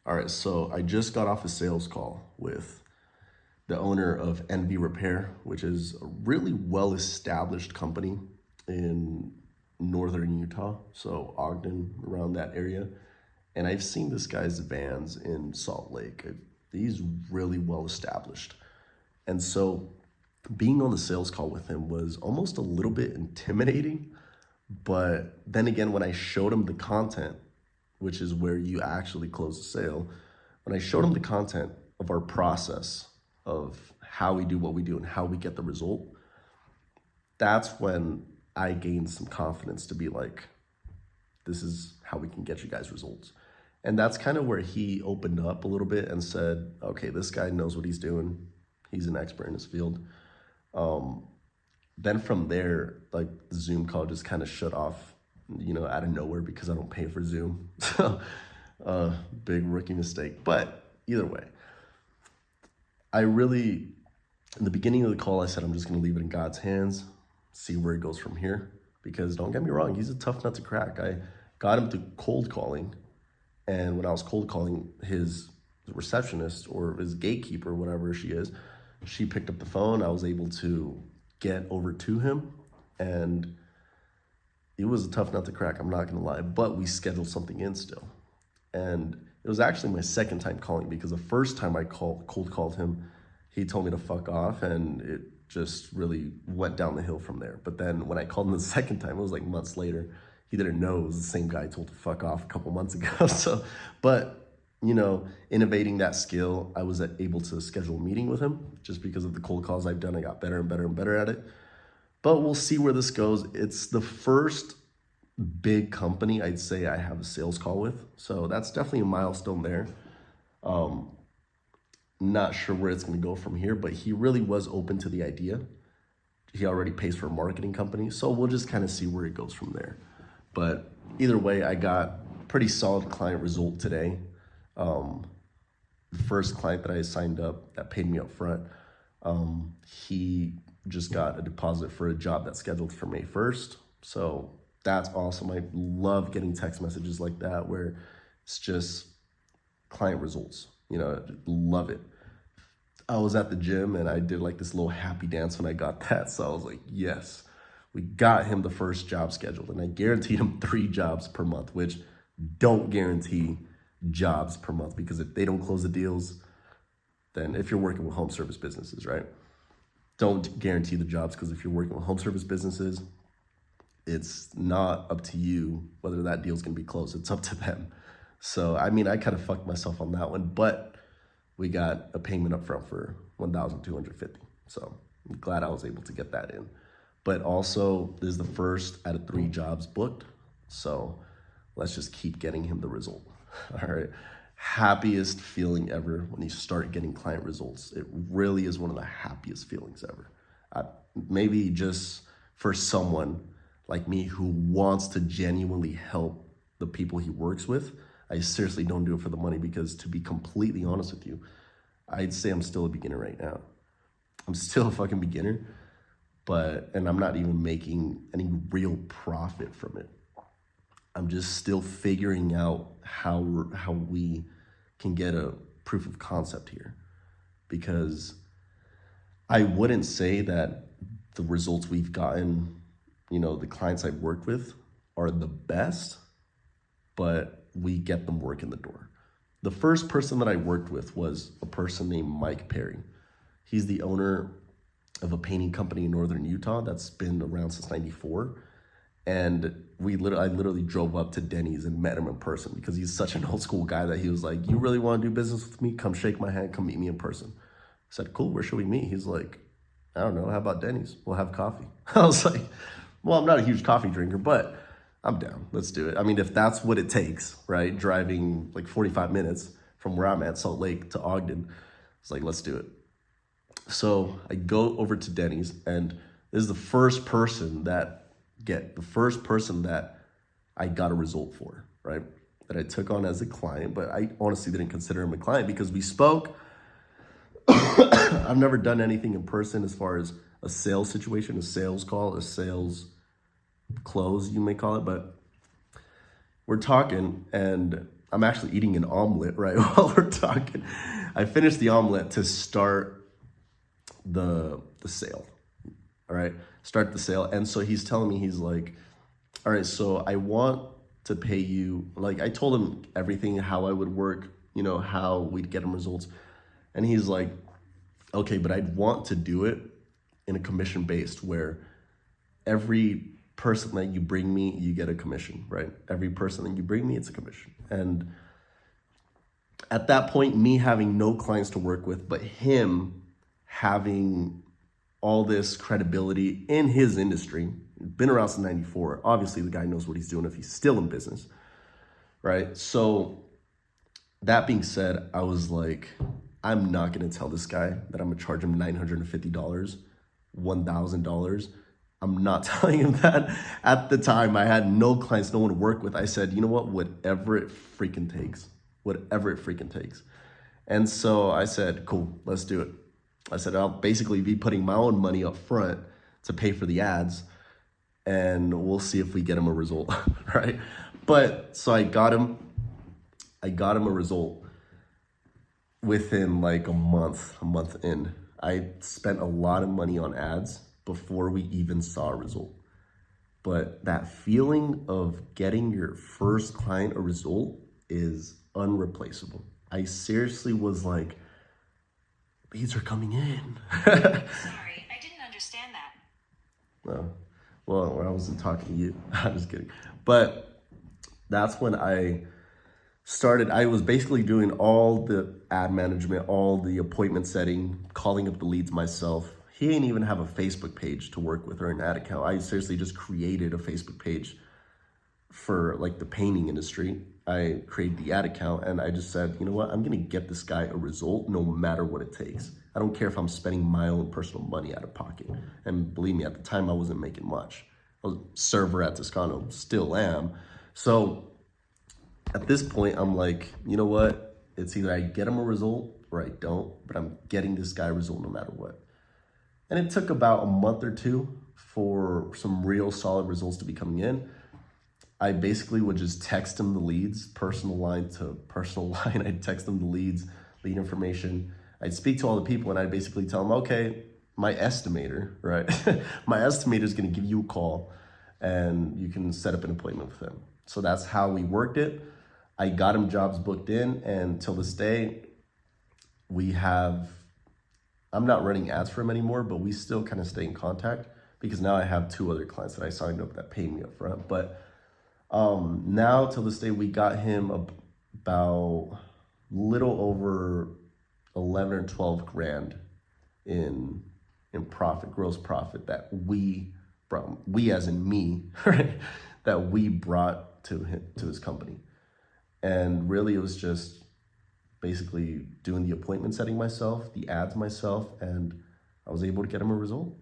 All right, so I just got off a sales call with the owner of NV Repair, which is a really well-established company in northern Utah, so Ogden, around that area. And I've seen this guy's vans in Salt Lake. He's really well-established. And so being on the sales call with him was almost a little bit intimidating. But then again, when I showed him the content, which is where you actually close the sale, when I showed him the content of our process of how we do what we do and how we get the result, that's when I gained some confidence to be like, this is how we can get you guys results. And that's kind of where he opened up a little bit and said, okay, this guy knows what he's doing. He's an expert in his field. Then from there, like the Zoom call just kind of shut off, out of nowhere because I don't pay for Zoom. So big rookie mistake. But either way, in the beginning of the call, I said, I'm just going to leave it in God's hands, see where it goes from here. Because don't get me wrong, he's a tough nut to crack. I got him to cold calling. And when I was cold calling, his receptionist or his gatekeeper, whatever she is, she picked up the phone. I was able to get over to him, and it was a tough nut to crack, I'm not gonna lie, but we scheduled something in still. And it was actually my second time calling, because the first time I cold called him, he told me to fuck off, and it just really went down the hill from there. But then when I called him the second time, it was like months later, he didn't know it was the same guy I told to fuck off a couple months ago. So, but innovating that skill, I was able to schedule a meeting with him. Just because of the cold calls I've done, I got better and better and better at it. But we'll see where this goes. It's the first big company I'd say I have a sales call with. So that's definitely a milestone there. Not sure where it's going to go from here, but he really was open to the idea. He already pays for a marketing company. So we'll just kind of see where it goes from there. But either way, I got pretty solid client result today. The first client that I signed up that paid me up front, he just got a deposit for a job that's scheduled for May 1st. So that's awesome. I love getting text messages like that where it's just client results, love it. I was at the gym and I did like this little happy dance when I got that. So I was like, yes, we got him the first job scheduled, and I guaranteed him 3 jobs per month, which don't guarantee jobs per month, because if they don't close the deals, then if you're working with home service businesses, right? Don't guarantee the jobs, because if you're working with home service businesses, it's not up to you whether that deal's gonna be closed. It's up to them. So, I kind of fucked myself on that one, but we got a payment up front for $1,250. So I'm glad I was able to get that in. But also, this is the first out of 3 jobs booked. So let's just keep getting him the result. All right. Happiest feeling ever when you start getting client results. It really is one of the happiest feelings ever. Maybe just for someone like me who wants to genuinely help the people he works with, I seriously don't do it for the money, because to be completely honest with you, I'd say I'm still a beginner right now. I'm still a fucking beginner, and I'm not even making any real profit from it. I'm just still figuring out how we can get a proof of concept here, because I wouldn't say that the results we've gotten, the clients I've worked with are the best, but we get them work in the door. The first person that I worked with was a person named Mike Perry. He's the owner of a painting company in northern Utah that's been around since '94. And I literally drove up to Denny's and met him in person, because he's such an old school guy that he was like, you really want to do business with me? Come shake my hand, come meet me in person. I said, cool, where should we meet? He's like, I don't know, how about Denny's? We'll have coffee. I was like, well, I'm not a huge coffee drinker, but I'm down, let's do it. If that's what it takes, right? Driving like 45 minutes from where I'm at, Salt Lake, to Ogden, it's like, let's do it. So I go over to Denny's, and this is the first person that I got a result for, right? That I took on as a client, but I honestly didn't consider him a client because we spoke. I've never done anything in person as far as a sales situation, a sales call, a sales close, you may call it, but we're talking, and I'm actually eating an omelet right while we're talking. I finished the omelet to start the sale. All right, start the sale. And so he's telling me, he's like, all right, so I want to pay you, like I told him everything, how I would work, you know, how we'd get him results. And he's like, okay, but I'd want to do it in a commission based where every person that you bring me, you get a commission, right? Every person that you bring me, it's a commission. And at that point, me having no clients to work with, but him having all this credibility in his industry, been around since 94. Obviously, the guy knows what he's doing if he's still in business, right? So that being said, I was like, I'm not going to tell this guy that I'm going to charge him $950, $1,000. I'm not telling him that. At the time, I had no clients, no one to work with. I said, you know what, whatever it freaking takes, whatever it freaking takes. And so I said, cool, let's do it. I said, I'll basically be putting my own money up front to pay for the ads, and we'll see if we get him a result, right? But so I got him a result within like a month in. I spent a lot of money on ads before we even saw a result. But that feeling of getting your first client a result is unreplaceable. I seriously was like, leads are coming in. Sorry, I didn't understand that. No, well, I wasn't talking to you. I'm just kidding. But that's when I started. I was basically doing all the ad management, all the appointment setting, calling up the leads myself. He didn't even have a Facebook page to work with or an ad account. I seriously just created a Facebook page for like the painting industry. I created the ad account and I just said, you know what, I'm gonna get this guy a result no matter what it takes. I don't care if I'm spending my own personal money out of pocket. And believe me, at the time I wasn't making much. I was a server at Toscano, still am. So at this point, I'm like, you know what? It's either I get him a result or I don't, but I'm getting this guy a result no matter what. And it took about a month or two for some real solid results to be coming in. I basically would just text him the leads, personal line to personal line. I'd text him the leads, lead information. I'd speak to all the people and I'd basically tell them, okay, my estimator, right? My estimator is going to give you a call and you can set up an appointment with him. So that's how we worked it. I got him jobs booked in, and till this day, I'm not running ads for him anymore, but we still kind of stay in contact because now I have 2 other clients that I signed up that paid me up front. But now till this day, we got him about little over 11 or 12 grand in profit, gross profit that we brought, we as in me, right? That we brought to him, to his company. And really it was just basically doing the appointment setting myself, the ads myself, and I was able to get him a result.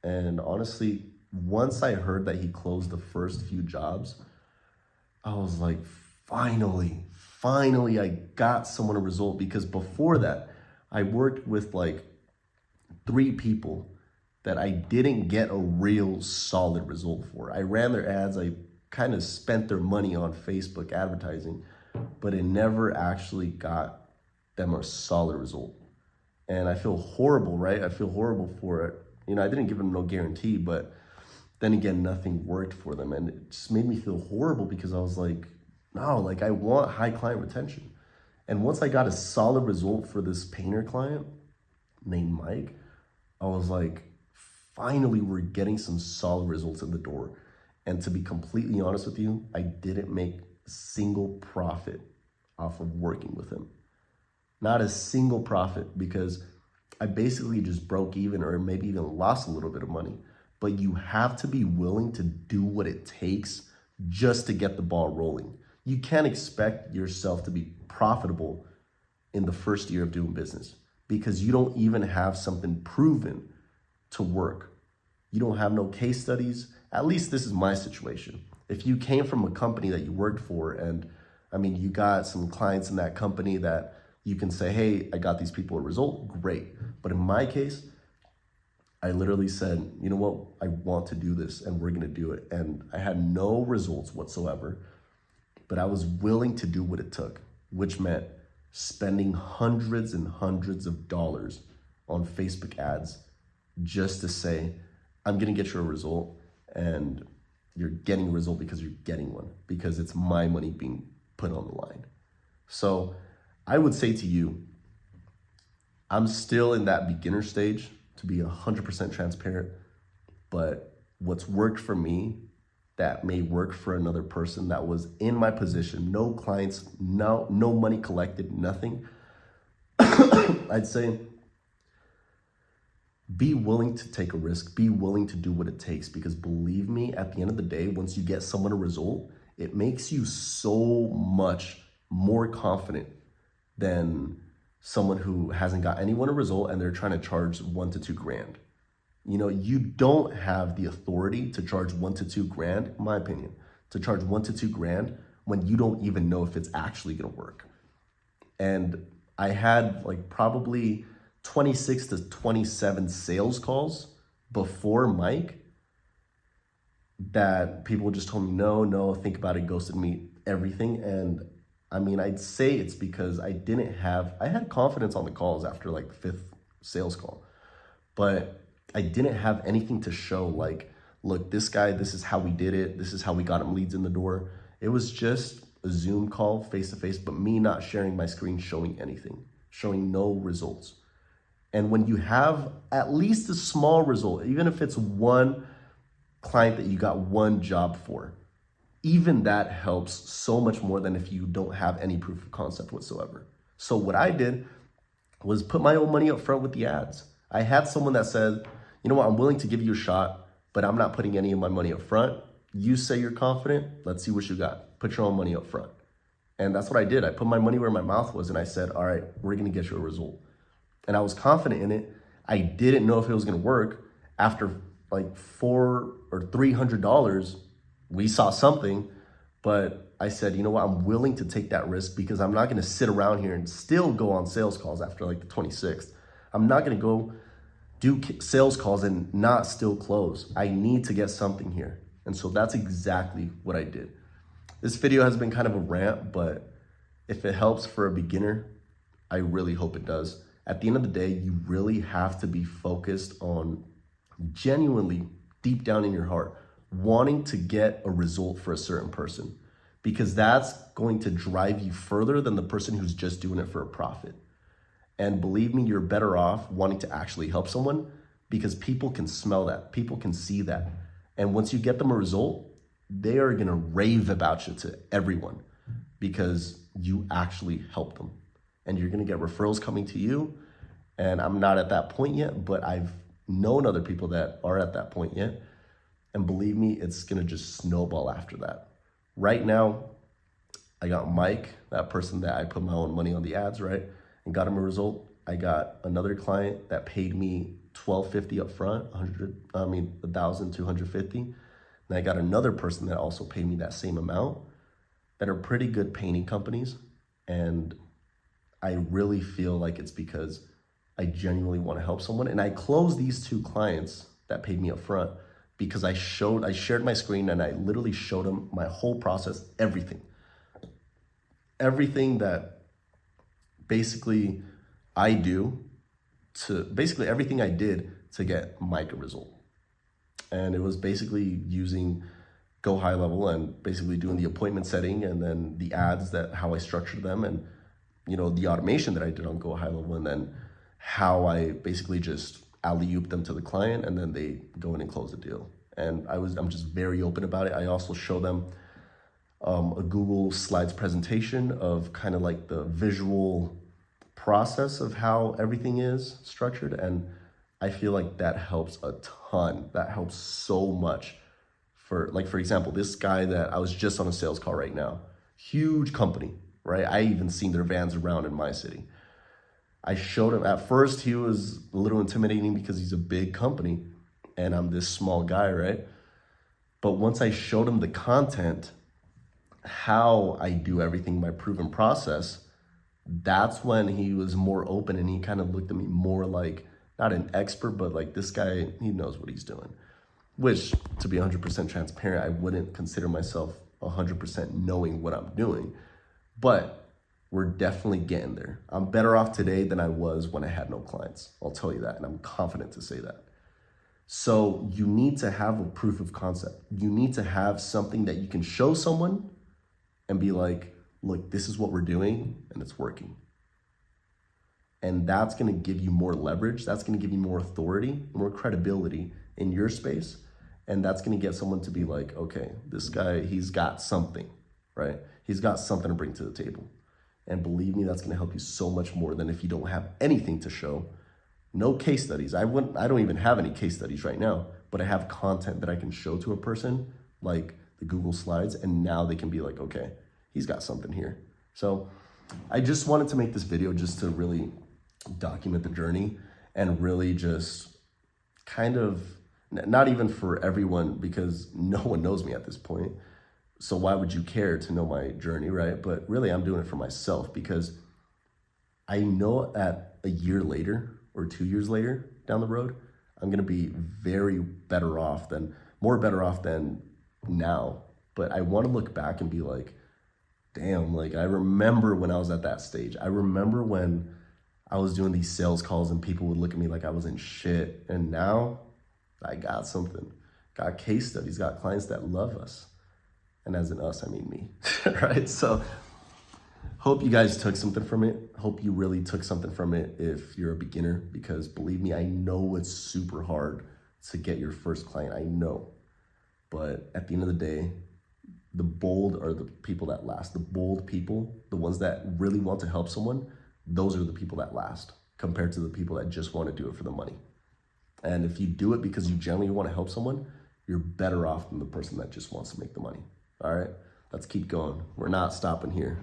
And honestly, once I heard that he closed the first few jobs, I was like, finally, I got someone a result. Because before that, I worked with like 3 people that I didn't get a real solid result for. I ran their ads, I kind of spent their money on Facebook advertising, but it never actually got them a solid result. And I feel horrible, right? I feel horrible for it. You know, I didn't give them no guarantee, but then again, nothing worked for them. And it just made me feel horrible because I was like, no, like I want high client retention. And once I got a solid result for this painter client named Mike, I was like, finally, we're getting some solid results in the door. And to be completely honest with you, I didn't make a single profit off of working with him. Not a single profit, because I basically just broke even or maybe even lost a little bit of money. But you have to be willing to do what it takes just to get the ball rolling. You can't expect yourself to be profitable in the first year of doing business because you don't even have something proven to work. You don't have no case studies. At least this is my situation. If you came from a company that you worked for and I mean, you got some clients in that company that you can say, hey, I got these people a result, great. But in my case, I literally said, you know what, I want to do this and we're gonna do it. And I had no results whatsoever. but I was willing to do what it took, which meant spending hundreds and hundreds of dollars on Facebook ads just to say, I'm gonna get you a result, and you're getting a result because you're getting one, because it's my money being put on the line. So I would say to you, I'm still in that beginner stage, to be 100% transparent, but what's worked for me that may work for another person that was in my position, no clients, no money collected, nothing, I'd say be willing to take a risk, be willing to do what it takes, because believe me, at the end of the day, once you get someone a result, it makes you so much more confident than someone who hasn't got anyone a result and they're trying to charge $1 to $2 grand. You know, you don't have the authority to charge $1 to $2 grand, in my opinion, to charge $1 to $2 grand when you don't even know if it's actually gonna work. And I had like probably 26 to 27 sales calls before Mike that people just told me, no, think about it, ghosted me, everything. And I mean, I'd say it's because I had confidence on the calls after like the fifth sales call, but I didn't have anything to show like, look, this guy, this is how we did it. This is how we got him leads in the door. It was just a Zoom call face to face, but me not sharing my screen, showing anything, showing no results. And when you have at least a small result, even if it's one client that you got one job for, even that helps so much more than if you don't have any proof of concept whatsoever. So what I did was put my own money up front with the ads. I had someone that said, you know what, I'm willing to give you a shot, but I'm not putting any of my money up front. You say you're confident, let's see what you got. Put your own money up front. And that's what I did. I put my money where my mouth was and I said, all right, we're gonna get you a result. And I was confident in it. I didn't know if it was gonna work. After like $400 or $300, we saw something, but I said, you know what, I'm willing to take that risk because I'm not gonna sit around here and still go on sales calls after like the 26th. I'm not gonna go do sales calls and not still close. I need to get something here. And so that's exactly what I did. This video has been kind of a rant, but if it helps for a beginner, I really hope it does. At the end of the day, you really have to be focused on genuinely deep down in your heart, wanting to get a result for a certain person, because that's going to drive you further than the person who's just doing it for a profit. And believe me, you're better off wanting to actually help someone because people can smell that, people can see that. And once you get them a result, they are gonna rave about you to everyone because you actually help them. And you're gonna get referrals coming to you. And I'm not at that point yet, but I've known other people that are at that point yet. And believe me, it's gonna just snowball after that. Right now, I got Mike, that person that I put my own money on the ads, right? And got him a result. I got another client that paid me $1,250 up front, $1,250. And I got another person that also paid me that same amount that are pretty good painting companies. And I really feel like it's because I genuinely want to help someone. And I closed these two clients that paid me up front because I shared my screen and I literally showed them my whole process, everything that basically everything I did to get Mike a result. And it was basically using Go High Level and basically doing the appointment setting and then the ads, that how I structured them, and the automation that I did on Go High Level, and then how I basically just alley-oop them to the client and then they go in and close the deal. And I'm just very open about it. I also show them a Google Slides presentation of kind of like the visual process of how everything is structured. And I feel like that helps a ton. That helps so much. For example, this guy that I was just on a sales call right now, huge company, right? I even seen their vans around in my city. I showed him, at first he was a little intimidating because he's a big company and I'm this small guy, right? But once I showed him the content, how I do everything, my proven process, that's when he was more open and he kind of looked at me more like, not an expert, but like this guy, he knows what he's doing. Which, to be 100% transparent, I wouldn't consider myself 100% knowing what I'm doing, but we're definitely getting there. I'm better off today than I was when I had no clients. I'll tell you that, and I'm confident to say that. So you need to have a proof of concept. You need to have something that you can show someone and be like, look, this is what we're doing and it's working. And that's gonna give you more leverage. That's gonna give you more authority, more credibility in your space. And that's gonna get someone to be like, okay, this guy, he's got something, right? He's got something to bring to the table. And believe me, that's gonna help you so much more than if you don't have anything to show. No case studies. I don't even have any case studies right now, but I have content that I can show to a person, like the Google Slides, and now they can be like, okay, he's got something here. So I just wanted to make this video just to really document the journey and really just kind of, not even for everyone because no one knows me at this point. So why would you care to know my journey, right? But really I'm doing it for myself because I know that a year later or 2 years later down the road, I'm gonna be more better off than now. But I wanna look back and be like, damn, like I remember when I was at that stage. I remember when I was doing these sales calls and people would look at me like I was in shit. And now I got something, got case studies, got clients that love us. And as in us, I mean me, right? So hope you guys took something from it. Hope you really took something from it if you're a beginner, because believe me, I know it's super hard to get your first client, I know. But at the end of the day, the bold are the people that last. The bold people, the ones that really want to help someone, those are the people that last compared to the people that just want to do it for the money. And if you do it because you genuinely want to help someone, you're better off than the person that just wants to make the money. All right, let's keep going. We're not stopping here.